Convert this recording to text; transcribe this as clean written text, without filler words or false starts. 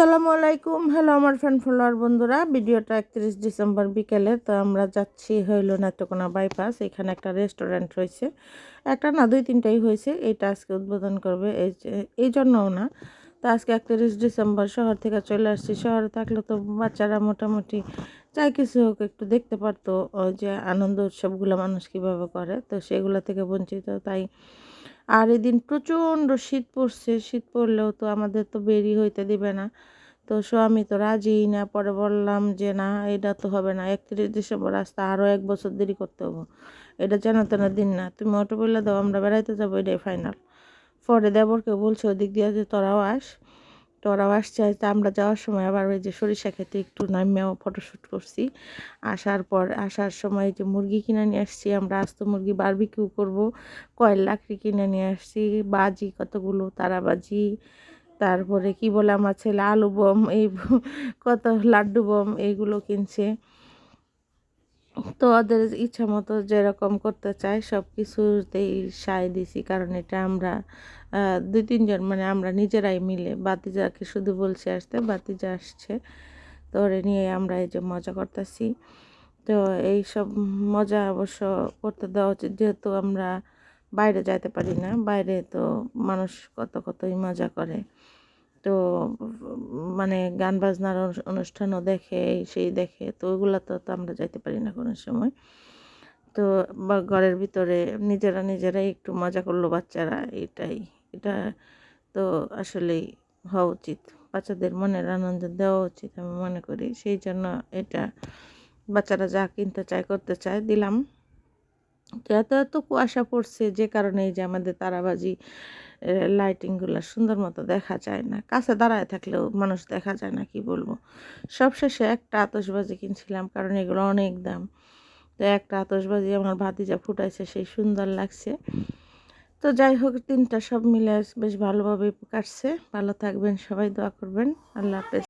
আসসালামু আলাইকুম। হ্যালো আমার ফ্রেন্ড ফলোয়ার বন্ধুরা, ভিডিওটা 31 ডিসেম্বর বিকেলে। তো আমরা যাচ্ছি হইলো নেত্রকোনা বাইপাস। এখানে একটা রেস্টুরেন্ট হয়েছে, একটা না দুই তিনটাই হয়েছে। এইটা আজকে উদ্বোধন করবে, এই জন্যও না। তো আজকে 31 ডিসেম্বর শহর থেকে চলে আসছি। শহরে থাকলে তো বাচ্চারা মোটামুটি যাই কিছু হোক একটু দেখতে পারতো, ওই যে আনন্দ উৎসবগুলো মানুষ কীভাবে করে, তো সেগুলো থেকে বঞ্চিত। তাই আর এদিন প্রচণ্ড শীত পড়ছে, শীত পড়লেও তো আমাদের তো বেরি হইতে দিবে না। তো স্বামী তো রাজিই না। পরে বললাম যে না, এটা তো হবে না, 31 ডিসেম্বর আসতে আরও 1 বছর দেরি করতে হবো। এটা জানা তেনা দিন না, তুমি অটো বললে দাও, আমরা বেড়াইতে যাবো, এটাই ফাইনাল। পরে দেবরকে বলছে ওদিক দিয়ে যে তোরাও আসছে। তা আমরা যাওয়ার সময় আবার ওই যে সরিষা খেতে একটু নামিয়েও ফটোশ্যুট করছি। আসার সময় যে মুরগি কিনে নিয়ে আসছি আমরা, আস্ত মুরগি বারবিকিউ করব। কয়েল লাকড়ি কিনে নিয়ে আসছি, বাজি কতগুলো, তারাবাজি, তারপরে কি বলে আমার ছেলে আলু বম, কত লাড্ডু বম এইগুলো কিনছে। তো ওদের ইচ্ছা মতো যেরকম করতে চায় সব কিছুতেই সায় দিছি, কারণ এটা আমরা 2-3 জন, মানে আমরা নিজেরাই মিলে। বাতিজাকে শুধু বলছে আসতে, বাতিজা আসছে। তো ওরে নিয়ে আমরা এই যে মজা করতেছি। তো এই সব মজা অবশ্য করতে দেওয়া উচিত, যেহেতু আমরা বাইরে যাইতে পারি না। বাইরে তো মানুষ কতই মজা করে। তো মানে গান বাজনার অনুষ্ঠানও দেখে, সেই দেখে, তো ওগুলো তো আমরা যাইতে পারি না কোনো সময়। তো বা ঘরের ভিতরে নিজেরাই একটু মজা করলো বাচ্চারা, এটা তো আসলেই হওয়া উচিত। বাচ্চাদের মনের আনন্দ দেওয়া উচিত আমি মনে করি। সেই জন্য এটা বাচ্চারা যা কিনতে চায় করতে চায় দিলাম। তো এত কুয়াশা পড়ছে, যে কারণে এই যে আমাদের তারাবাজি লাইটিংগুলো সুন্দর মতো দেখা যায় না। কাছে দাঁড়ায় থাকলেও মানুষ দেখা যায় না, কি বলবো। সবশেষে একটা আতশবাজি কিনছিলাম, কারণ এগুলো অনেক দাম। তো একটা আতশবাজি আমার ভাতিজা ফুটাইছে, সেই সুন্দর লাগছে। তো যাই হোক, দিনটা সব মিলে বেশ ভালোভাবে কাটছে। ভালো থাকবেন সবাই, দোয়া করবেন। আল্লাহ হাফেজ।